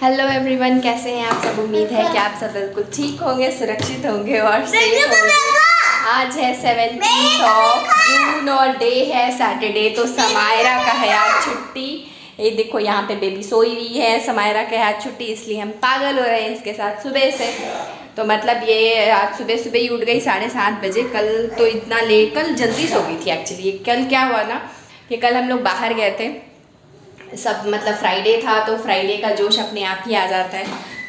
Hello everyone, कैसे हैं आप सब। उम्मीद है कि आप सब बिल्कुल ठीक होंगे, सुरक्षित होंगे और सेफ होंगे। आज है 17 जून और डे है सैटरडे। तो समायरा का है आज छुट्टी। ये देखो यहाँ पे बेबी सोई हुई है। समायरा का है आज छुट्टी, इसलिए हम पागल हो रहे हैं इसके साथ सुबह से। तो मतलब ये आज सुबह सुबह ही उठ गई 7:30 बजे। कल तो इतना लेट, कल जल्दी सो गई थी एक्चुअली। कल क्या हुआ ना कि कल हम लोग बाहर गए थे सब, मतलब फ्राइडे था तो फ्राइडे का जोश अपने आप ही आ जाता है।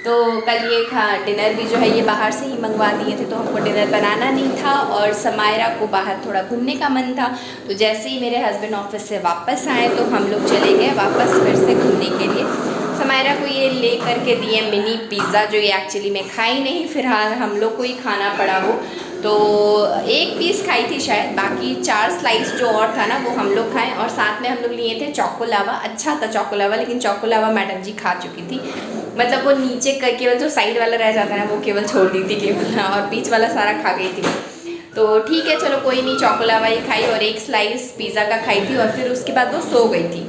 तो कल ये डिनर भी जो है ये बाहर से ही मंगवा दिए थे, तो हमको डिनर बनाना नहीं था और समायरा को बाहर थोड़ा घूमने का मन था। तो जैसे ही मेरे हस्बैंड ऑफिस से वापस आए तो हम लोग चले गए वापस फिर से घूमने के लिए। समायरा को ये ले करके दिए मिनी पिज़्ज़ा, जो ये एक्चुअली मैं खाई नहीं, फिलहाल हम लोग को ही खाना पड़ा वो। तो एक पीस खाई थी शायद, बाकी 4 स्लाइस जो और था ना वो हम लोग खाएं। और साथ में हम लोग लिए थे चोकोलावा। अच्छा था चोकोलावा, लेकिन चोकोलावा मैडम जी खा चुकी थी। मतलब वो नीचे का केवल जो साइड वाला रह जाता है ना वो केवल छोड़ दी थी केवल, और बीच वाला सारा खा गई थी। तो ठीक है चलो कोई नहीं, चोकोलावा ही खाई और एक स्लाइस पिज़्ज़ा का खाई थी। और फिर उसके बाद वो सो गई थी,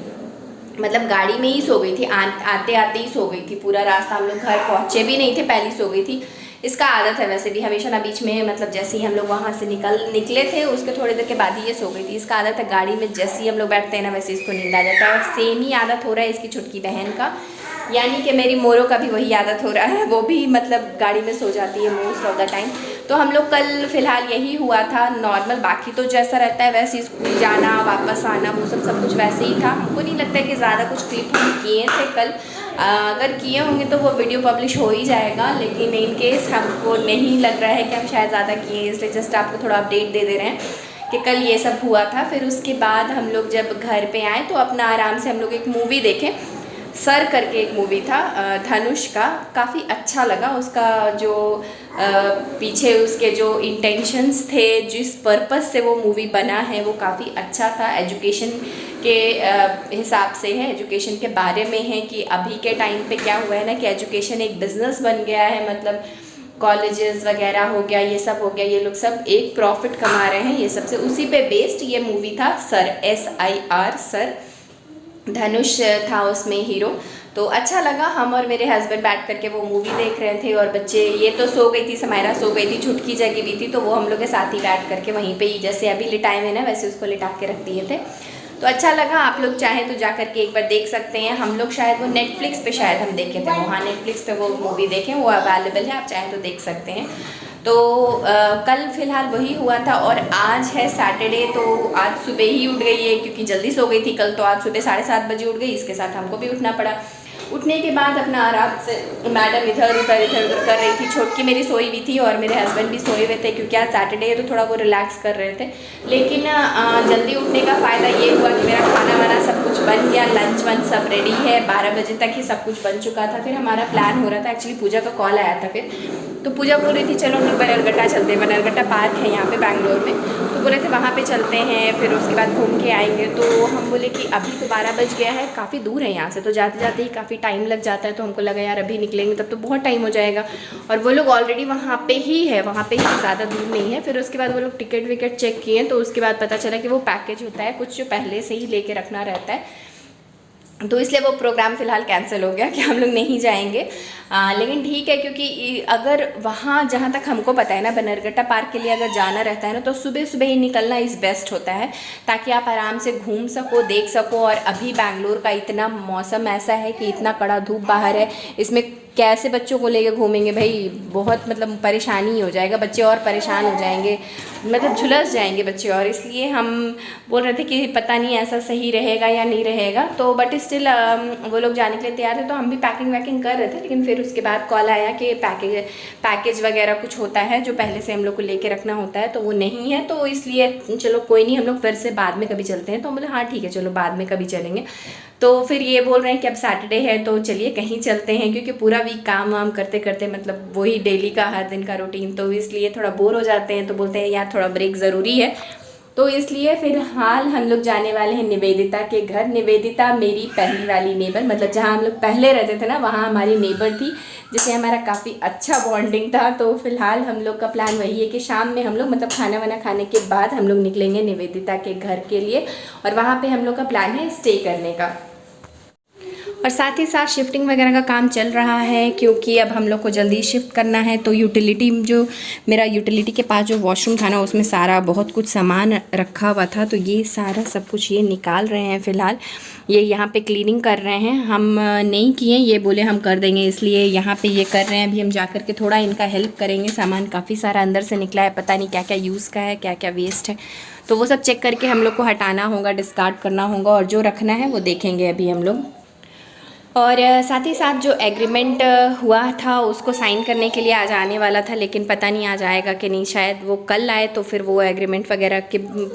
मतलब गाड़ी में ही सो गई थी। आते आते ही सो गई थी। पूरा रास्ता हम लोग घर पहुँचे भी नहीं थे, पहले सो गई थी। इसका आदत है वैसे भी हमेशा ना, बीच में मतलब जैसे ही हम लोग वहाँ से निकले थे उसके थोड़ी देर के बाद ही ये सो गई थी। इसका आदत है गाड़ी में जैसे ही हम लोग बैठते हैं ना वैसे इसको नींद आ जाता है। और सेम ही आदत हो रहा है इसकी छुटकी बहन का, यानी कि मेरी मोरो का भी वही आदत हो रहा है। वो भी मतलब गाड़ी में सो जाती है मोस्ट ऑफ द टाइम। तो हम लोग कल फिलहाल यही हुआ था नॉर्मल। बाकी तो जैसा रहता है वैसे स्कूल जाना वापस आना वो सब कुछ वैसे ही था। हमको नहीं लगता है कि ज़्यादा कुछ क्लिप हम किए थे कल। अगर किए होंगे तो वो वीडियो पब्लिश हो ही जाएगा, लेकिन इन केस हमको नहीं लग रहा है कि हम शायद ज़्यादा किए, इसलिए जस्ट आपको थोड़ा अपडेट दे दे रहे हैं कि कल ये सब हुआ था। फिर उसके बाद हम लोग जब घर पे आए तो अपना आराम से हम लोग एक मूवी देखें। सर करके एक मूवी था धनुष का, काफ़ी अच्छा लगा। उसका जो पीछे उसके जो इंटेंशंस थे, जिस पर्पस से वो मूवी बना है वो काफ़ी अच्छा था। एजुकेशन के हिसाब से है, एजुकेशन के बारे में है कि अभी के टाइम पे क्या हुआ है ना कि एजुकेशन एक बिज़नेस बन गया है। मतलब कॉलेजेस वगैरह हो गया, ये सब हो गया, ये लोग सब एक प्रॉफिट कमा रहे हैं ये सबसे। उसी पे बेस्ड ये मूवी था सर, SIR सर। धनुष था उसमें हीरो। तो अच्छा लगा। हम और मेरे हस्बैंड बैठ करके वो मूवी देख रहे थे और बच्चे, ये तो सो गई थी, समायरा सो गई थी, छुटकी जगी भी थी, तो वो हम लोग के साथ ही बैठ करके वहीं पे ही जैसे अभी लिटाए हुए ना वैसे उसको लिटा के रख दिए थे। तो अच्छा लगा। आप लोग चाहें तो जा करके एक बार देख सकते हैं। हम लोग शायद वो नेटफ्लिक्स पे शायद हम देखे थे, वहाँ नेटफ्लिक्स पे वो मूवी देखें, वो अवेलेबल है, आप चाहें तो देख सकते हैं। तो कल फिलहाल वही हुआ था। और आज है सैटरडे, तो आज सुबह ही उठ गई है क्योंकि जल्दी सो गई थी कल। तो आज सुबह 7:30 बजे उठ गई, इसके साथ हमको भी उठना पड़ा। उठने के बाद अपना आराम से मैडम इधर उधर कर रही थी। छोटकी मेरी सोई हुई थी और मेरे हस्बैंड भी सोए हुए थे क्योंकि आज सैटरडे है तो थोड़ा वो रिलैक्स कर रहे थे। लेकिन जल्दी उठने का फ़ायदा ये हुआ कि मेरा खाना वाना सब कुछ बन गया, लंच वंच सब रेडी है। 12 बजे तक ही सब कुछ बन चुका था। फिर हमारा प्लान हो रहा था, एक्चुअली पूजा का कॉल आया था। फिर तो पूजा बोल रही थी चलो हम लोग बनरघट्टा चलते हैं, बनरघट्टा पार्क है यहाँ पे बैंगलोर में, तो बोले थे वहाँ पे चलते हैं, फिर उसके बाद घूम के आएंगे। तो हम बोले कि अभी तो 12 बज गया है, काफ़ी दूर है यहाँ से, तो जाते जाते ही काफ़ी टाइम लग जाता है। तो हमको लगा यार अभी निकलेंगे तब तो बहुत टाइम हो जाएगा, और वो लोग ऑलरेडी वहाँ पे ही है, वहाँ पे ही, ज़्यादा दूर नहीं है। फिर उसके बाद वो लोग टिकट विकेट चेक किए तो उसके बाद पता चला कि वो पैकेज होता है कुछ जो पहले से ही लेके रखना रहता है। तो इसलिए वो प्रोग्राम फ़िलहाल कैंसिल हो गया कि हम लोग नहीं जाएंगे। लेकिन ठीक है, क्योंकि अगर वहाँ जहाँ तक हमको पता है ना बनरघट्टा पार्क के लिए अगर जाना रहता है ना तो सुबह सुबह ही निकलना इस बेस्ट होता है, ताकि आप आराम से घूम सको, देख सको। और अभी बैंगलोर का इतना मौसम ऐसा है कि इतना कड़ा धूप बाहर है, इसमें कैसे बच्चों को लेके घूमेंगे भाई, बहुत मतलब परेशानी हो जाएगा, बच्चे और परेशान हो जाएंगे, मतलब झुलस जाएंगे बच्चे। और इसलिए हम बोल रहे थे कि पता नहीं ऐसा सही रहेगा या नहीं रहेगा। तो बट स्टिल वो लोग जाने के लिए तैयार थे, तो हम भी पैकिंग वैकिंग कर रहे थे। लेकिन फिर उसके बाद कॉल आया कि पैकेज वगैरह कुछ होता है जो पहले से हम लोग को लेके रखना होता है, तो वो नहीं है। तो इसलिए चलो कोई नहीं, हम लोग फिर से बाद में कभी चलते हैं। तो बोले हाँ ठीक है चलो बाद में कभी चलेंगे। तो फिर ये बोल रहे हैं कि अब सैटरडे है तो चलिए कहीं चलते हैं, क्योंकि पूरा वीक काम वाम करते करते मतलब वही डेली का हर दिन का रूटीन, तो इसलिए थोड़ा बोर हो जाते हैं। तो बोलते हैं यार थोड़ा ब्रेक ज़रूरी है। तो इसलिए फिलहाल हम लोग जाने वाले हैं निवेदिता के घर। निवेदिता मेरी पहली वाली नेबर, मतलब जहाँ हम लोग पहले रहते थे ना वहाँ हमारी नेबर थी, जिससे हमारा काफ़ी अच्छा बॉन्डिंग था। तो फिलहाल हम लोग का प्लान वही है कि शाम में हम लोग मतलब खाना वाना खाने के बाद हम लोग निकलेंगे निवेदिता के घर के लिए, और वहाँ पे हम लोग का प्लान है स्टे करने का। और साथ ही साथ शिफ्टिंग वगैरह का काम चल रहा है, क्योंकि अब हम लोग को जल्दी शिफ्ट करना है। तो यूटिलिटी जो मेरा यूटिलिटी के पास जो वॉशरूम था ना, उसमें सारा बहुत कुछ सामान रखा हुआ था, तो ये सारा सब कुछ ये निकाल रहे हैं फ़िलहाल। ये यहाँ पे क्लीनिंग कर रहे हैं, हम नहीं किए, ये बोले हम कर देंगे, इसलिए यहाँ पे ये कर रहे हैं। अभी हम जा कर के थोड़ा इनका हेल्प करेंगे। सामान काफ़ी सारा अंदर से निकला है, पता नहीं क्या क्या यूज़ का है, क्या क्या वेस्ट है, तो वो सब चेक करके हम लोग को हटाना होगा, डिस्कार्ड करना होगा, और जो रखना है वो देखेंगे अभी हम लोग। और साथ ही साथ जो एग्रीमेंट हुआ था उसको साइन करने के लिए आज आने वाला था, लेकिन पता नहीं आज आएगा कि नहीं, शायद वो कल आए। तो फिर वो एग्रीमेंट वगैरह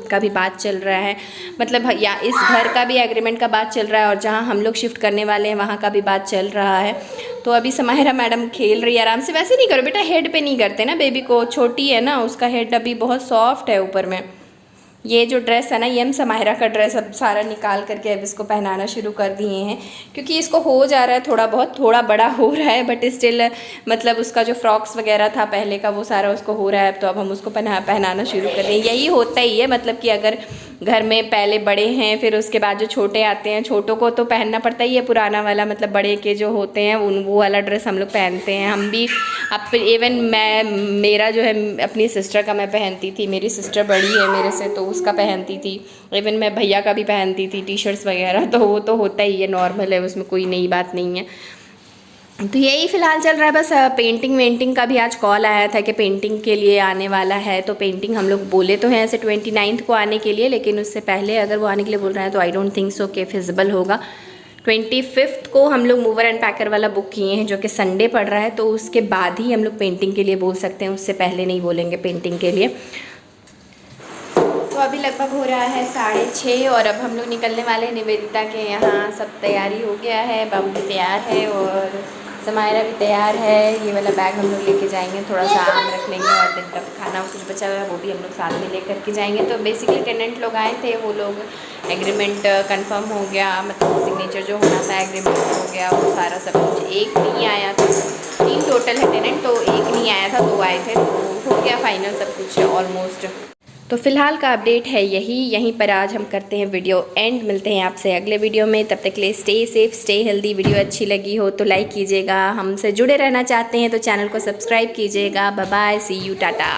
का भी बात चल रहा है, मतलब या इस घर का भी एग्रीमेंट का बात चल रहा है, और जहाँ हम लोग शिफ्ट करने वाले हैं वहाँ का भी बात चल रहा है। तो अभी समाहिरा मैडम खेल रही है आराम से। वैसे नहीं करो बेटा, हेड पे नहीं करते ना बेबी को, छोटी है ना, उसका हेड अभी बहुत सॉफ्ट है ऊपर में। ये जो ड्रेस है ना, ये हम समाहिरा का ड्रेस अब सारा निकाल करके अब इसको पहनाना शुरू कर दिए हैं, क्योंकि इसको हो जा रहा है थोड़ा बहुत, थोड़ा बड़ा हो रहा है, बट स्टिल मतलब उसका जो फ्रॉक्स वगैरह था पहले का वो सारा उसको हो रहा है। तो अब हम उसको पहनाना शुरू कर रहे हैं। यही होता ही है, मतलब कि अगर घर में पहले बड़े हैं फिर उसके बाद जो छोटे आते हैं, छोटों को तो पहनना पड़ता ही है पुराना वाला, मतलब बड़े के जो होते हैं वो वाला ड्रेस हम लोग पहनते हैं। हम भी अब इवन मेरा जो है अपनी सिस्टर का मैं पहनती थी, मेरी सिस्टर बड़ी है मेरे से तो उसका पहनती थी, इवन मैं भैया का भी पहनती थी टी शर्ट्स वगैरह, तो वो तो होता ही है, नॉर्मल है, उसमें कोई नई बात नहीं है। तो यही फ़िलहाल चल रहा है बस। पेंटिंग वेंटिंग का भी आज कॉल आया था कि पेंटिंग के लिए आने वाला है, तो पेंटिंग हम लोग बोले तो हैं ऐसे 29 को आने के लिए, लेकिन उससे पहले अगर वो आने के लिए बोल रहे हैं तो आई डोंट थिंक सो कि फिजिबल होगा। 25 को हम लोग मूवर एंड पैकर वाला बुक किए हैं, जो कि संडे पड़ रहा है, तो उसके बाद ही हम लोग पेंटिंग के लिए बोल सकते हैं, उससे पहले नहीं बोलेंगे पेंटिंग के लिए। तो अभी लगभग हो रहा है 6:30 और अब हम लोग निकलने वाले हैं। निवेदिता के यहाँ सब तैयारी हो गया है, बाबू भी तैयार है और समायरा भी तैयार है। ये वाला बैग हम लोग लेके जाएंगे, थोड़ा सा आम रख लेंगे और दिन का खाना कुछ बचा हुआ है वो भी हम लोग साथ में लेकर के जाएंगे। तो बेसिकली टेनेंट लोग आए थे, वो लोग एग्रीमेंट कंफर्म हो गया, मतलब सिग्नेचर जो होना था एग्रीमेंट हो गया, वो सारा सब कुछ। एक नहीं आया था, 3 टोटल है टेनेंट, तो एक नहीं आया था, 2 आए थे, तो हो गया फाइनल सब कुछ ऑलमोस्ट। तो फिलहाल का अपडेट है यहीं पर आज हम करते हैं वीडियो एंड। मिलते हैं आपसे अगले वीडियो में, तब तक के लिए stay safe stay healthy. Video अच्छी लगी हो तो लाइक कीजिएगा, हमसे जुड़े रहना चाहते हैं तो चैनल को सब्सक्राइब कीजिएगा। Bye bye, see you, Tata.